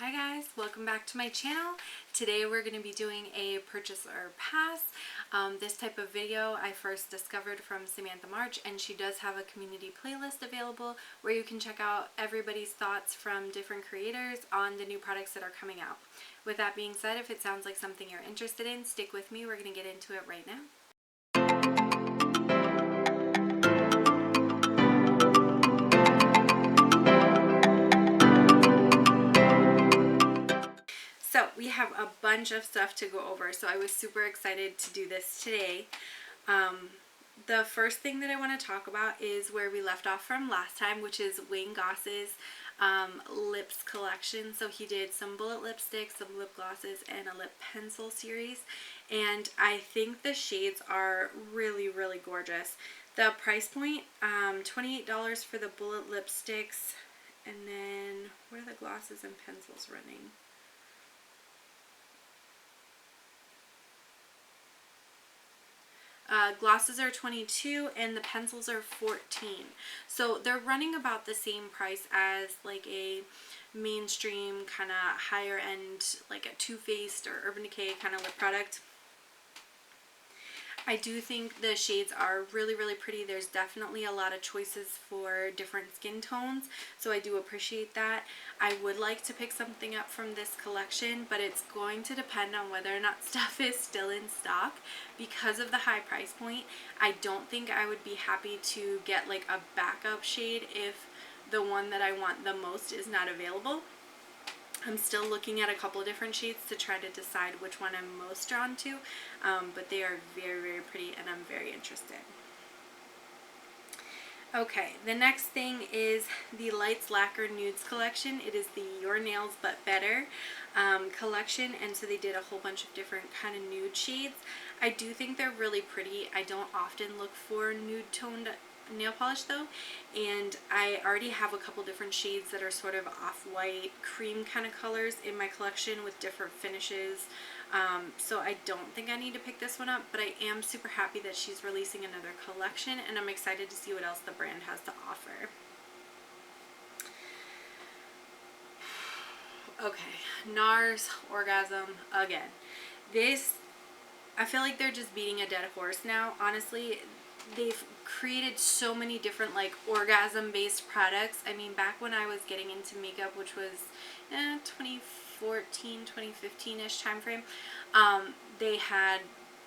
Hi guys, welcome back to my channel. Today we're going to be doing a purchase or pass. This type of video I first discovered from Samantha March, and she does have a community playlist available where you can check out everybody's thoughts from different creators on the new products that are coming out. With that being said, if it sounds like something you're interested in, stick with me. We're going to get into it right now. So we have a bunch of stuff to go over, so I was super excited to do this today. The first thing that I want to talk about is where we left off from last time, which is Wayne Gauss's lips collection. So he did some bullet lipsticks, some lip glosses, and a lip pencil series, and I think the shades are really, really gorgeous. The price point, $28 for the bullet lipsticks, and then what are the glosses and pencils running? Glosses are $22 and the pencils are $14. So they're running about the same price as like a mainstream kind of higher end, like a Too Faced or Urban Decay kind of lip product. I do think the shades are really, really pretty. There's definitely a lot of choices for different skin tones, so I do appreciate that. I would like to pick something up from this collection, but it's going to depend on whether or not stuff is still in stock. Because of the high price point, I don't think I would be happy to get like a backup shade if the one that I want the most is not available. I'm still looking at a couple of different shades to try to decide which one I'm most drawn to, but they are very, very pretty and I'm very interested. Okay, the next thing is the Lights Lacquer Nudes collection. It is the Your Nails But Better collection, and so they did a whole bunch of different kind of nude shades. I do think they're really pretty. I don't often look for nude toned nail polish though, and I already have a couple different shades that are sort of off-white cream kind of colors in my collection with different finishes, so I don't think I need to pick this one up, but I am super happy that she's releasing another collection, and I'm excited to see what else the brand has to offer. Okay, Nars Orgasm again. This, I feel like they're just beating a dead horse now, honestly. They've created so many different like orgasm based products. I mean, back when I was getting into makeup, which was 2014, 2015-ish time frame, they had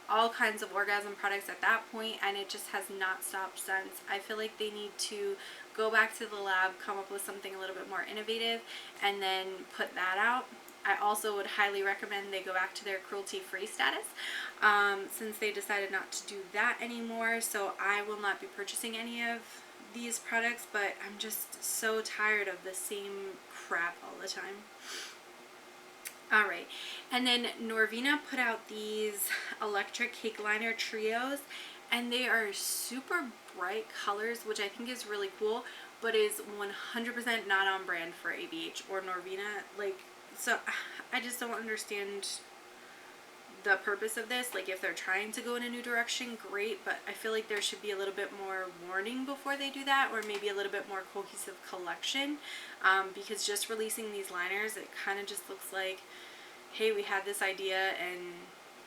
all kinds of orgasm products at that point, and it just has not stopped since. I feel like they need to go back to the lab, come up with something a little bit more innovative, and then put that out. I also would highly recommend they go back to their cruelty-free status, since they decided not to do that anymore. So I will not be purchasing any of these products, but I'm just so tired of the same crap all the time. Alright, and then Norvina put out these electric cake liner trios, and they are super bright colors, which I think is really cool, but is 100% not on brand for ABH or Norvina. Like, so I just don't understand the purpose of this. Like, if they're trying to go in a new direction, great, but I feel like there should be a little bit more warning before they do that, or maybe a little bit more cohesive collection, because just releasing these liners, it kind of just looks like, hey, we had this idea and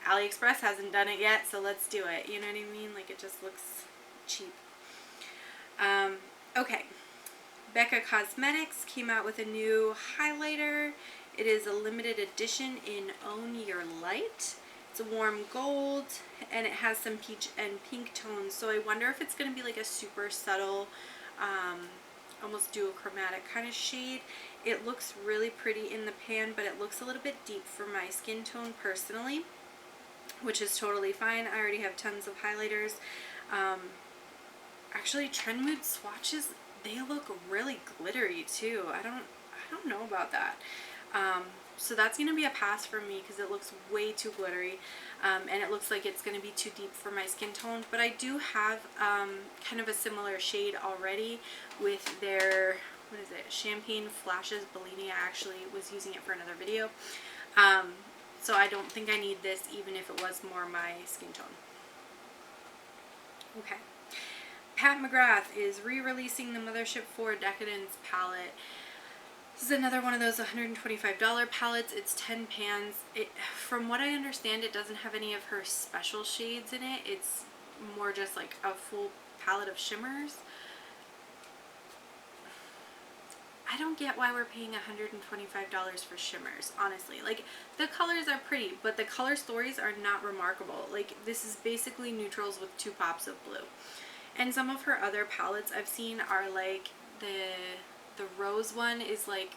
AliExpress hasn't done it yet, so let's do it. You know what I mean? Like, it just looks cheap. Okay, Becca Cosmetics came out with a new highlighter. It is a limited edition in Own Your Light. It's a warm gold, and it has some peach and pink tones, so I wonder if it's going to be like a super subtle, almost duochromatic kind of shade. It looks really pretty in the pan, but it looks a little bit deep for my skin tone personally, which is totally fine. I already have tons of highlighters. Actually, Trend Mood swatches, they look really glittery too. I don't know about that. So that's going to be a pass for me because it looks way too glittery, and it looks like it's going to be too deep for my skin tone. But I do have kind of a similar shade already with their, what is it, Champagne Flashes Bellini. I actually was using it for another video. So I don't think I need this even if it was more my skin tone. Okay. Mcgrath is re-releasing the Mothership 4 Decadence palette. This is another one of those $125 palettes. It's 10 pans. From what I understand, it doesn't have any of her special shades in it. It's more just like a full palette of shimmers. I don't get why we're paying $125 for shimmers, honestly. Like, the colors are pretty, but the color stories are not remarkable. Like, this is basically neutrals with 2 pops of blue. And some of her other palettes I've seen are like the rose one is like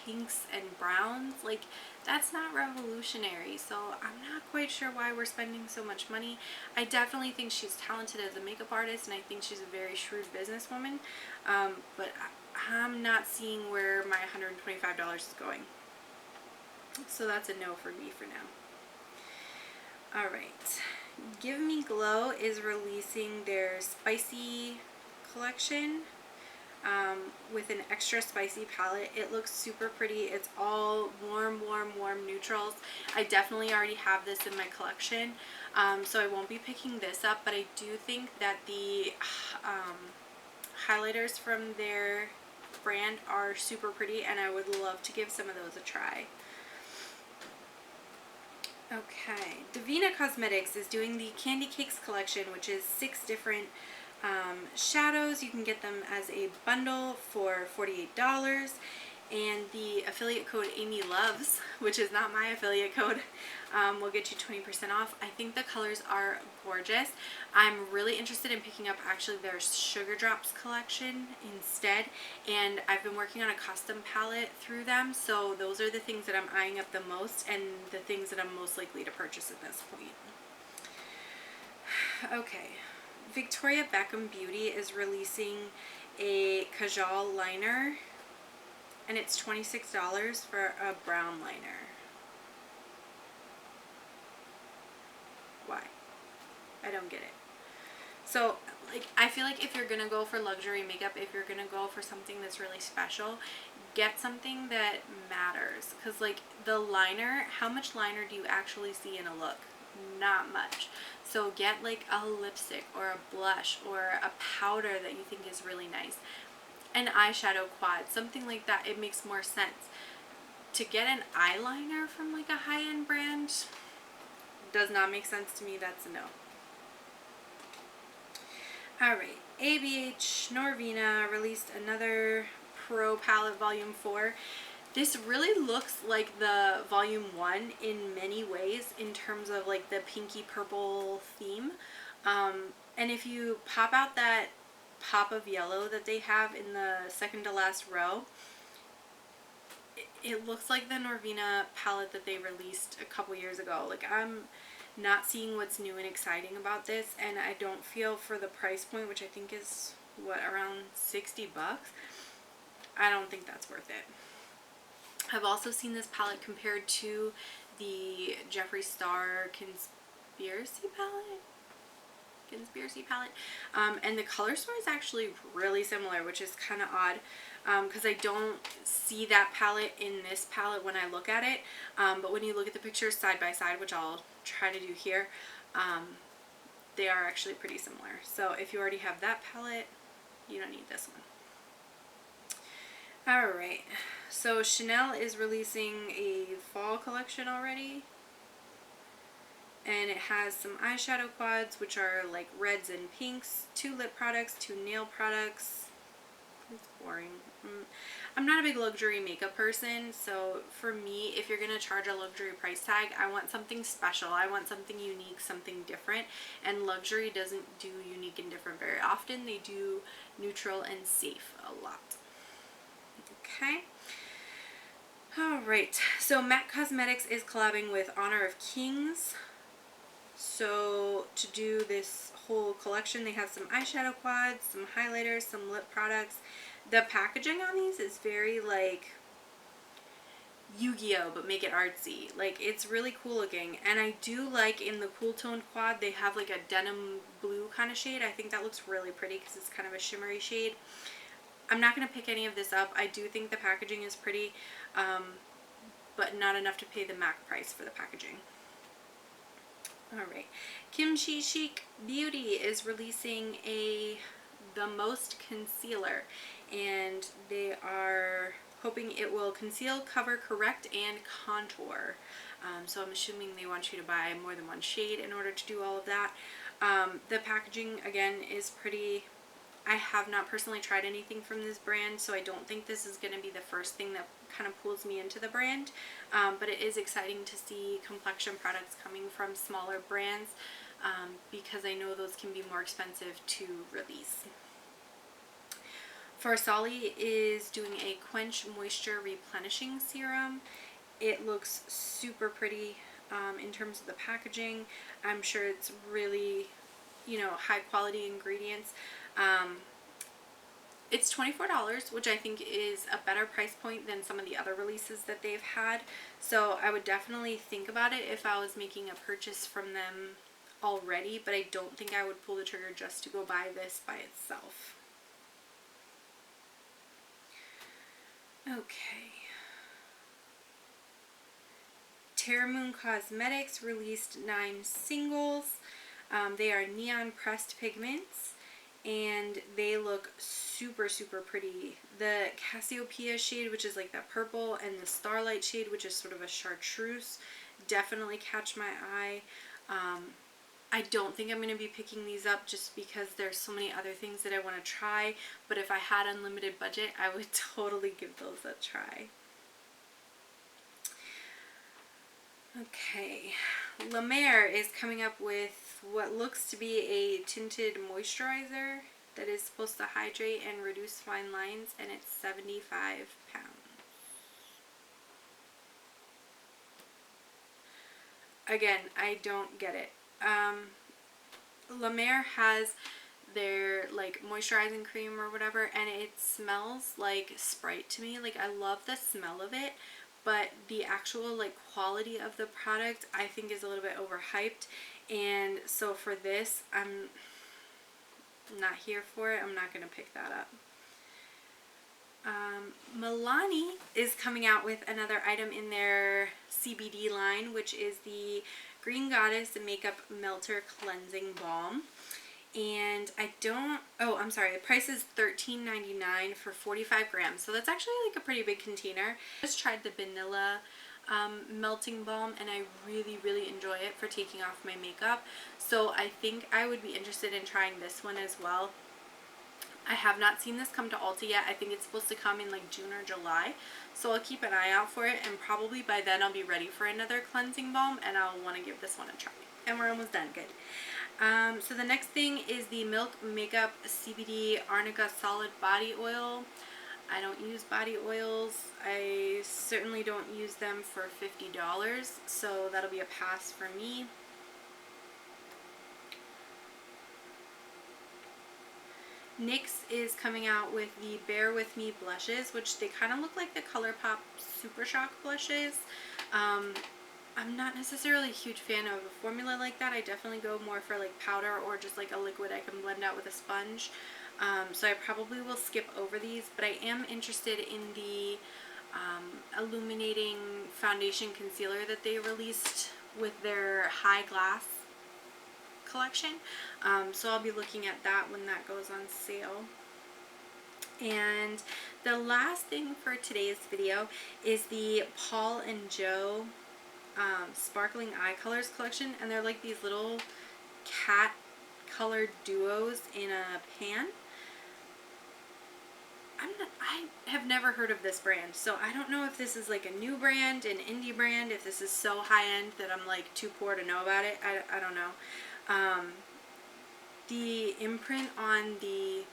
pinks and browns. Like, that's not revolutionary, so I'm not quite sure why we're spending so much money. I definitely think she's talented as a makeup artist, and I think she's a very shrewd businesswoman, but I'm not seeing where my $125 is going. So that's a no for me for now. Alright, Give Me Glow is releasing their spicy collection with an extra spicy palette. It looks super pretty. It's all warm neutrals. I definitely already have this in my collection, so I won't be picking this up, but I do think that the highlighters from their brand are super pretty, and I would love to give some of those a try. Okay, Divina Cosmetics is doing the Candy Cakes collection, which is 6 different shadows. You can get them as a bundle for $48, and the affiliate code Amy Loves, which is not my affiliate code, will get you 20% off. I think the colors are gorgeous. I'm really interested in picking up actually their Sugar Drops collection instead, and I've been working on a custom palette through them, so those are the things that I'm eyeing up the most and the things that I'm most likely to purchase at this point. Okay, Victoria Beckham Beauty is releasing a Kajal liner, and it's $26 for a brown liner. Why? I don't get it. So, like, I feel like if you're gonna go for luxury makeup, if you're gonna go for something that's really special, get something that matters. Because, like, the liner, how much liner do you actually see in a look? Not much. So get like a lipstick or a blush or a powder that you think is really nice. An eyeshadow quad, something like that. It makes more sense. To get an eyeliner from like a high-end brand does not make sense to me. That's a no. Alright, ABH Norvina released another Pro Palette Volume 4. This really looks like the Volume 1 in many ways in terms of like the pinky purple theme. And if you pop out that pop of yellow that they have in the second to last row, it looks like the Norvina palette that they released a couple years ago. Like, I'm not seeing what's new and exciting about this, and I don't feel for the price point, which I think is, what, around 60 bucks? I don't think that's worth it. I've also seen this palette compared to the Jeffree Star Conspiracy palette. And the color story is actually really similar, which is kind of odd, because I don't see that palette in this palette when I look at it, but when you look at the pictures side by side, which I'll try to do here, they are actually pretty similar. So if you already have that palette, you don't need this one. Alright, so Chanel is releasing a fall collection already, and it has some eyeshadow quads, which are like reds and pinks, 2 lip products, 2 nail products. It's boring. I'm not a big luxury makeup person, so for me, if you're going to charge a luxury price tag, I want something special. I want something unique, something different, and luxury doesn't do unique and different very often. They do neutral and safe a lot. Okay. Alright, so MAC Cosmetics is collabing with Honor of Kings. So to do this whole collection, they have some eyeshadow quads, some highlighters, some lip products. The packaging on these is very like Yu-Gi-Oh, but make it artsy. Like, it's really cool looking, and I do like in the cool toned quad they have like a denim blue kind of shade. I think that looks really pretty because it's kind of a shimmery shade. I'm not going to pick any of this up. I do think the packaging is pretty, but not enough to pay the MAC price for the packaging. Alright, Kimchi Chic Beauty is releasing the Most Concealer, and they are hoping it will conceal, cover, correct, and contour. So I'm assuming they want you to buy more than one shade in order to do all of that. The packaging, again, is pretty... I have not personally tried anything from this brand, so I don't think this is going to be the first thing that kind of pulls me into the brand. But it is exciting to see complexion products coming from smaller brands, because I know those can be more expensive to release. Farsali is doing a Quench Moisture Replenishing Serum. It looks super pretty in terms of the packaging. I'm sure it's really, you know, high quality ingredients. It's $24, which I think is a better price point than some of the other releases that they've had. So I would definitely think about it if I was making a purchase from them already, but I don't think I would pull the trigger just to go buy this by itself. Okay. Terra Moon Cosmetics released 9 singles. They are neon pressed pigments, and they look super, super pretty. The Cassiopeia shade, which is like that purple, and the Starlight shade, which is sort of a chartreuse, definitely catch my eye. I don't think I'm going to be picking these up just because there's so many other things that I want to try, but if I had unlimited budget, I would totally give those a try. Okay, La Mer is coming up with what looks to be a tinted moisturizer that is supposed to hydrate and reduce fine lines, and it's 75 pounds. Again, I don't get it. La Mer has their like moisturizing cream or whatever, and it smells like Sprite to me. Like, I love the smell of it, but the actual like quality of the product I think is a little bit overhyped, and so for this I'm not here for it. I'm not gonna pick that up. Milani is coming out with another item in their CBD line, which is the Green Goddess Makeup Melter Cleansing Balm. And I'm sorry, the price is $13.99 for 45 grams. So that's actually like a pretty big container. I just tried the vanilla melting balm, and I really, really enjoy it for taking off my makeup. So I think I would be interested in trying this one as well. I have not seen this come to Ulta yet. I think it's supposed to come in like June or July. So I'll keep an eye out for it, and probably by then I'll be ready for another cleansing balm, and I'll want to give this one a try. And we're almost done. Good. So the next thing is the Milk Makeup CBD Arnica Solid Body Oil. I don't use body oils. I certainly don't use them for $50, so that'll be a pass for me. NYX is coming out with the Bear With Me blushes, which they kind of look like the ColourPop Super Shock blushes. I'm not necessarily a huge fan of a formula like that. I definitely go more for like powder or just like a liquid I can blend out with a sponge. So I probably will skip over these, but I am interested in the illuminating foundation concealer that they released with their High Glass collection. So I'll be looking at that when that goes on sale. And the last thing for today's video is the Paul and Joe Sparkling Eye Colors collection, and they're like these little cat colored duos in a pan. I have never heard of this brand, so I don't know if this is like a new brand, an indie brand, if this is so high-end that I'm like too poor to know about it. I don't know. The imprint on the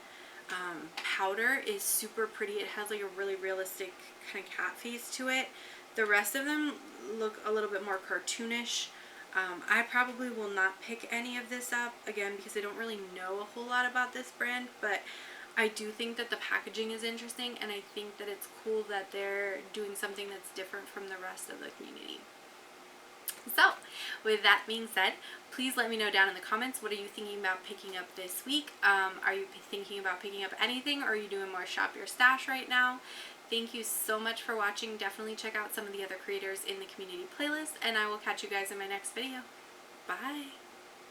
powder is super pretty. It has like a really realistic kind of cat face to it. The rest of them look a little bit more cartoonish. I probably will not pick any of this up, again, because I don't really know a whole lot about this brand, but I do think that the packaging is interesting, and I think that it's cool that they're doing something that's different from the rest of the community. So, with that being said, please let me know down in the comments, what are you thinking about picking up this week? Are you thinking about picking up anything, or are you doing more shop your stash right now? Thank you so much for watching. Definitely check out some of the other creators in the community playlist, and I will catch you guys in my next video. Bye!